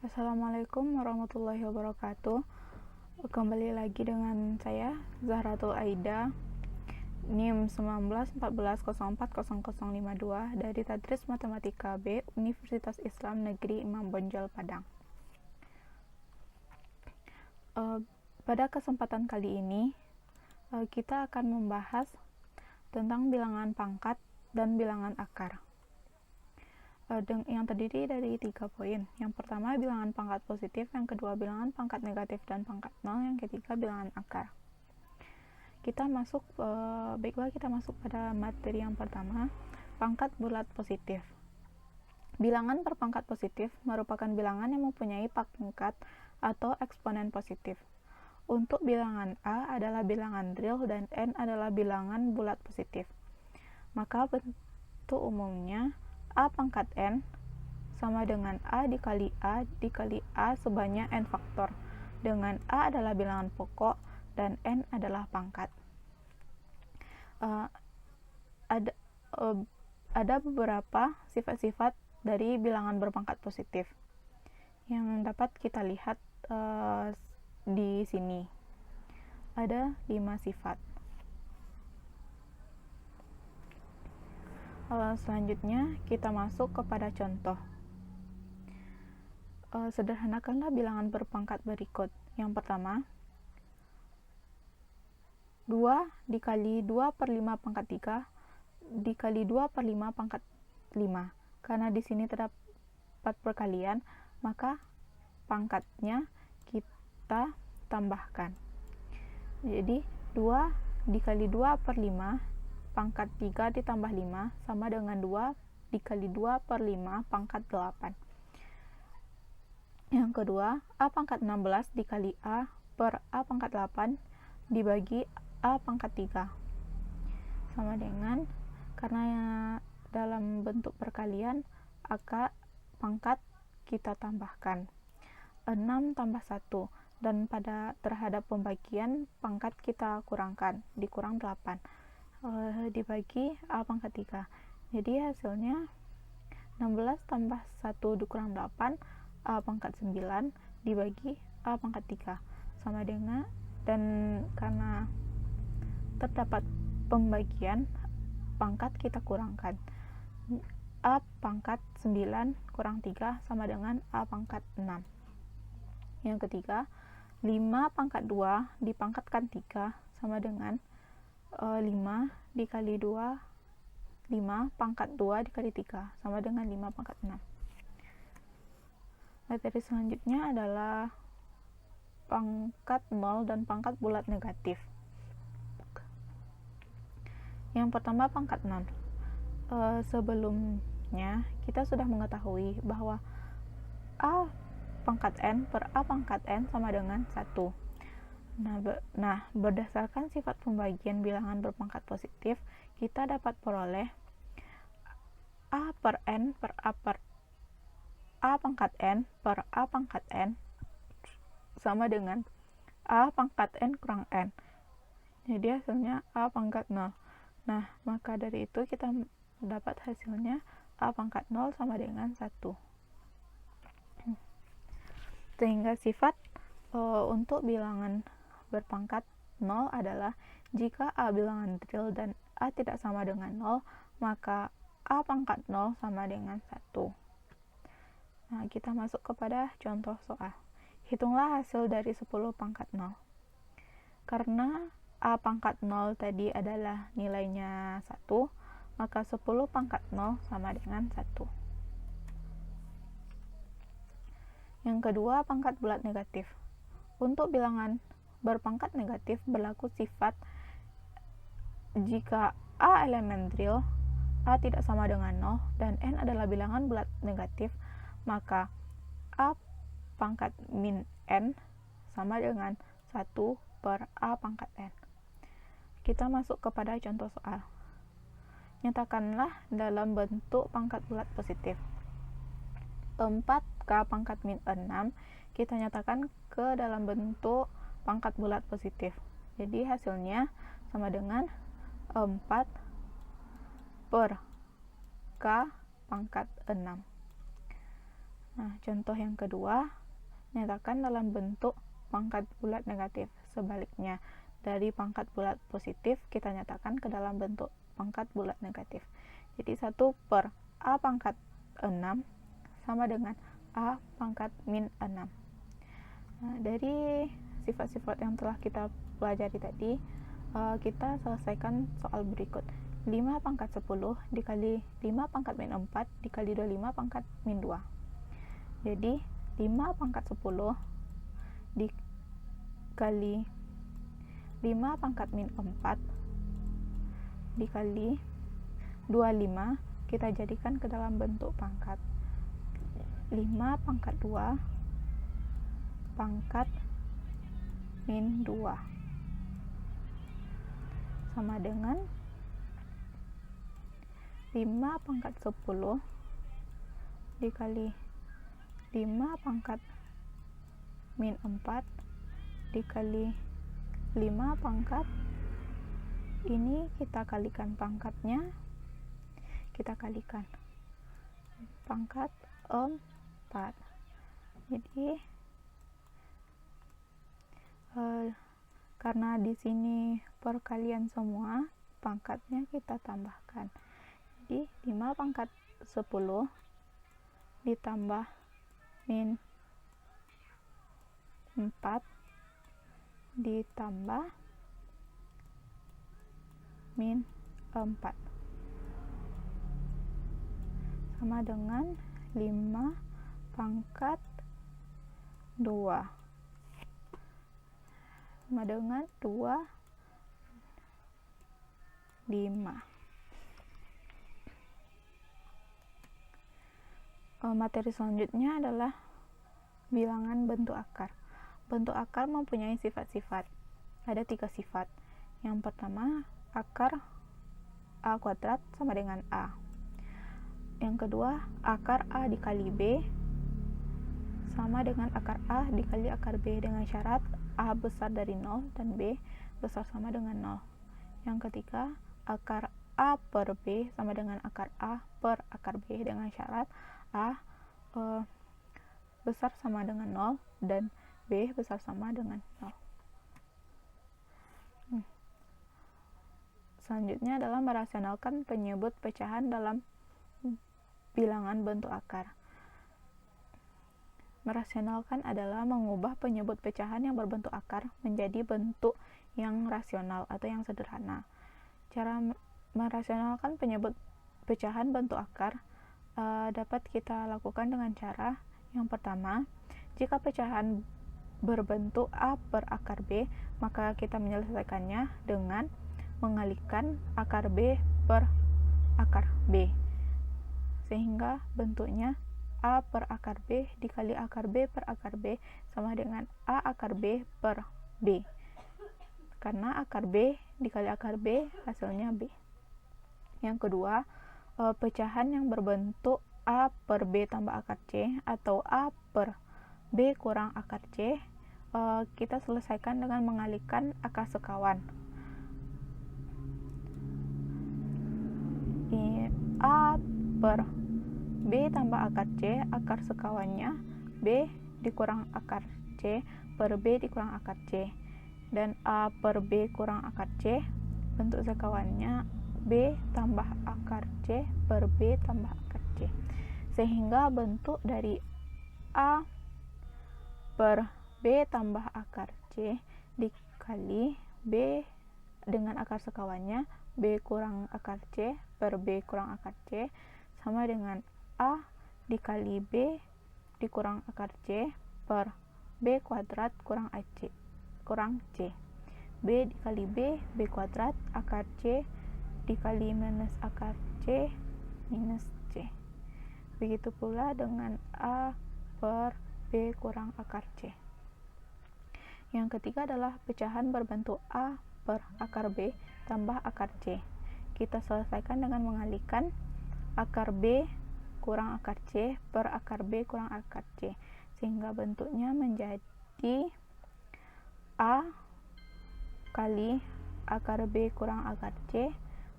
Assalamualaikum warahmatullahi wabarakatuh. Kembali lagi dengan saya Zahratul Aida, NIM 1914404052 dari Tadris Matematika B Universitas Islam Negeri Imam Bonjol Padang. Pada kesempatan kali ini kita akan membahas tentang bilangan pangkat dan bilangan akar, yang terdiri dari 3 poin. Yang pertama bilangan pangkat positif, yang kedua bilangan pangkat negatif dan pangkat nol, yang ketiga bilangan akar. Baiklah kita masuk pada materi yang pertama, pangkat bulat positif. Bilangan berpangkat positif merupakan bilangan yang mempunyai pangkat atau eksponen positif. Untuk bilangan A adalah bilangan real dan N adalah bilangan bulat positif. Maka bentuk umumnya A pangkat N sama dengan A dikali A sebanyak N faktor, dengan A adalah bilangan pokok dan N adalah pangkat. Ada beberapa sifat-sifat dari bilangan berpangkat positif yang dapat kita lihat di sini. Ada 5 sifat. Selanjutnya kita masuk kepada contoh. Sederhanakanlah bilangan berpangkat berikut. Yang pertama, 2 dikali 2 per 5 pangkat 3 dikali 2 per 5 pangkat 5. Karena di sini terdapat perkalian, maka pangkatnya kita tambahkan. Jadi 2 dikali 2 per 5 pangkat 3 ditambah 5 sama dengan 2 dikali 2 per 5 pangkat 8. Yang kedua, A pangkat 16 dikali A per A pangkat 8 dibagi A pangkat 3 sama dengan, karena dalam bentuk perkalian, pangkat kita tambahkan 6 tambah 1, dan terhadap pembagian pangkat kita kurangkan, dikurang 8 dibagi A pangkat 3. Jadi hasilnya 16 tambah 1 dikurang 8, A pangkat 9 dibagi A pangkat 3 sama dengan, dan karena terdapat pembagian, pangkat kita kurangkan, A pangkat 9 kurang 3 sama dengan A pangkat 6. Yang ketiga, 5 pangkat 2 dipangkatkan 3 sama dengan 5 dikali 2, 5 pangkat 2 dikali 3 sama dengan 5 pangkat 6. Materi selanjutnya adalah pangkat 0 dan pangkat bulat negatif. Yang pertama pangkat 0. Sebelumnya kita sudah mengetahui bahwa A pangkat N per A pangkat N sama dengan 1. Berdasarkan sifat pembagian bilangan berpangkat positif, kita dapat peroleh A per N per A pangkat N per A pangkat N sama dengan A pangkat N kurang N. Jadi hasilnya A pangkat 0. Maka dari itu kita dapat hasilnya A pangkat 0 sama dengan 1. Sehingga sifat untuk bilangan berpangkat 0 adalah jika A bilangan real dan A tidak sama dengan 0, maka A pangkat 0 sama dengan 1. Kita masuk kepada contoh soal. Hitunglah hasil dari 10 pangkat 0. Karena A pangkat 0 tadi adalah nilainya 1, maka 10 pangkat 0 sama dengan 1. Yang kedua, pangkat bulat negatif. Untuk bilangan berpangkat negatif berlaku sifat jika A elemen real, A tidak sama dengan 0, dan N adalah bilangan bulat negatif, maka A pangkat min N sama dengan 1 per A pangkat N. Kita masuk kepada contoh soal. Nyatakanlah dalam bentuk pangkat bulat positif. 4K pangkat min 6 kita nyatakan ke dalam bentuk pangkat bulat positif. Jadi hasilnya sama dengan 4 per K pangkat 6. Nah, contoh yang kedua, nyatakan dalam bentuk pangkat bulat negatif. Sebaliknya, dari pangkat bulat positif kita nyatakan ke dalam bentuk pangkat bulat negatif. Jadi 1 per A pangkat 6 sama dengan A pangkat min 6. Nah, dari sifat-sifat yang telah kita pelajari tadi, kita selesaikan soal berikut. 5 pangkat 10 dikali 5 pangkat min 4 dikali 25 pangkat min 2. Jadi 5 pangkat 10 dikali 5 pangkat min 4 dikali 25 kita jadikan ke dalam bentuk pangkat. 5 pangkat 2 pangkat min 2 sama dengan 5 pangkat 10 dikali 5 pangkat min 4 dikali 5 pangkat, ini kita kalikan pangkatnya, kita kalikan pangkat 4. Jadi karena di sini perkalian semua, pangkatnya kita tambahkan. Jadi 5 pangkat 10 ditambah min 4 ditambah min 4 sama dengan 5 pangkat 2 sama dengan 2, 5. Materi selanjutnya adalah bilangan bentuk akar. Bentuk akar mempunyai sifat-sifat. Ada 3 sifat. Yang pertama, akar A kuadrat sama dengan A. Yang kedua, akar A dikali B sama dengan akar A dikali akar B dengan syarat A besar dari 0 dan B besar sama dengan 0. Yang ketiga, akar A per B sama dengan akar A per akar B dengan syarat A besar sama dengan 0 dan B besar sama dengan 0. Selanjutnya adalah merasionalkan penyebut pecahan dalam bilangan bentuk akar. Merasionalkan adalah mengubah penyebut pecahan yang berbentuk akar menjadi bentuk yang rasional atau yang sederhana. Cara merasionalkan penyebut pecahan bentuk akar dapat kita lakukan dengan cara yang pertama, jika pecahan berbentuk A per akar B, maka kita menyelesaikannya dengan mengalihkan akar B per akar B, sehingga bentuknya A per akar B dikali akar B per akar B sama dengan A akar B per B, karena akar B dikali akar B hasilnya B. Yang kedua, pecahan yang berbentuk A per B tambah akar C atau A per B kurang akar C, kita selesaikan dengan mengalihkan akar sekawan. A per B tambah akar C, akar sekawannya B dikurang akar C per B dikurang akar C, dan A per B kurang akar C, bentuk sekawannya B tambah akar C per B tambah akar C, sehingga bentuk dari A per B tambah akar C dikali B dengan akar sekawannya B kurang akar C per B kurang akar C sama dengan A dikali B dikurang akar C per B kuadrat kurang C. B dikali B kuadrat akar C dikali minus akar C minus C. Begitu pula dengan A per B kurang akar C. Yang ketiga adalah pecahan berbentuk A per akar B tambah akar C. Kita selesaikan dengan mengalihkan akar B kurang akar C per akar B kurang akar C, sehingga bentuknya menjadi A kali akar B kurang akar C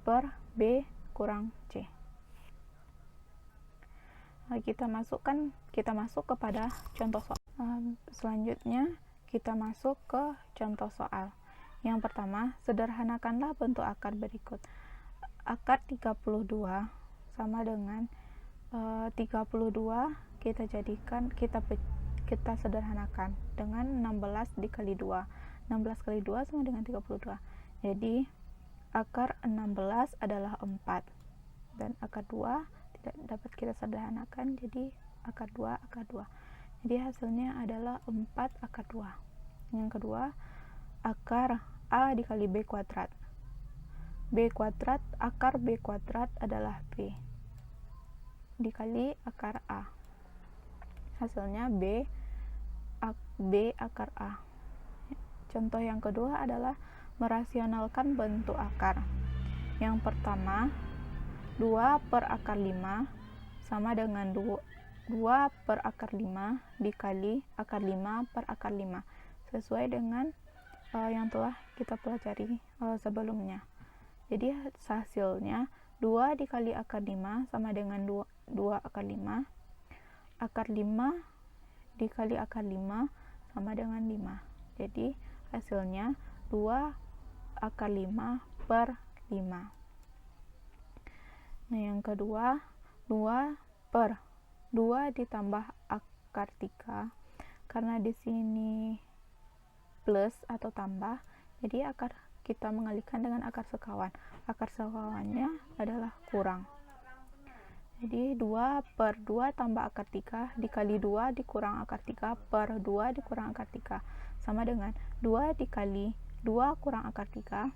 per B kurang C. Nah, kita masuk kepada contoh soal. Selanjutnya kita masuk ke contoh soal. Yang pertama, sederhanakanlah bentuk akar berikut. Akar 32 sama dengan 32 kita sederhanakan dengan 16 dikali 2. 16 kali 2 sama dengan 32. Jadi akar 16 adalah 4, dan akar 2 tidak dapat kita sederhanakan, jadi akar 2 akar 2. Jadi hasilnya adalah 4 akar 2. Yang kedua, akar A dikali B kuadrat. B kuadrat, akar B kuadrat adalah B dikali akar A. Hasilnya B akar A. Contoh yang kedua adalah merasionalkan bentuk akar. Yang pertama, 2 per akar 5 sama dengan 2 per akar 5 dikali akar 5 per akar 5, sesuai dengan yang telah kita pelajari sebelumnya. Jadi hasilnya 2 dikali akar 5 sama dengan 2 akar 5. Akar 5 dikali akar 5 sama dengan 5. Jadi hasilnya 2 akar 5 per 5. Nah, yang kedua, 2 per 2 ditambah akar 3. Karena di sini plus atau tambah, jadi kita mengalihkan dengan akar sekawan. Akar sekawannya adalah kurang. Jadi 2 per 2 tambah akar 3 dikali 2 dikurang akar 3 per 2 dikurang akar 3 sama dengan 2 dikali 2 kurang akar 3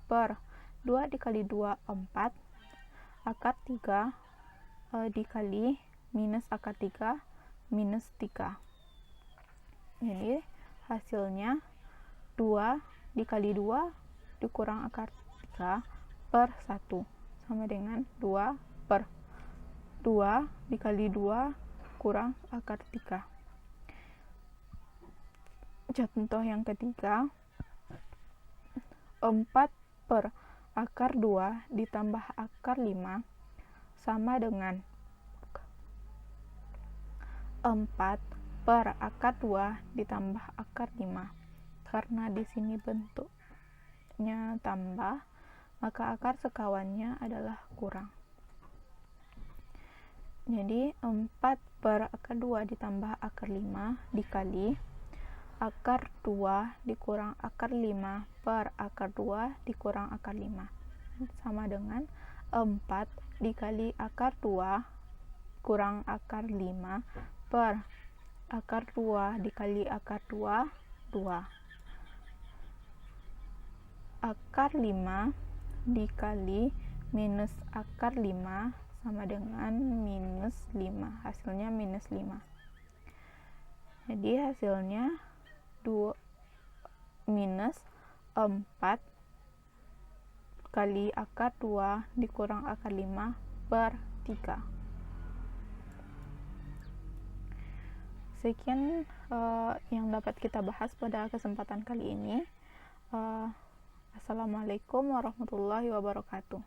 per 2 dikali 2 4 akar 3 dikali minus akar 3 minus 3. Jadi hasilnya 2 dikali 2 dikurang akar 3 per 1 sama dengan 2 per 2 dikali 2 kurang akar 3. Contoh yang ketiga, 4 per akar 2 ditambah akar 5 sama dengan 4 per akar 2 ditambah akar 5. Karena di sini bentuknya tambah, maka akar sekawannya adalah kurang. Jadi 4 per akar 2 ditambah akar 5 dikali akar 2 dikurang akar 5 per akar 2 dikurang akar 5 sama dengan 4 dikali akar 2 kurang akar 5 per akar 2 dikali akar 2, 2. Akar 5 dikali minus akar 5 sama dengan minus 5. Hasilnya minus 5. Jadi hasilnya minus 4 kali akar 2 dikurang akar 5 per 3. Sekian yang dapat kita bahas pada kesempatan kali ini. Assalamualaikum warahmatullahi wabarakatuh.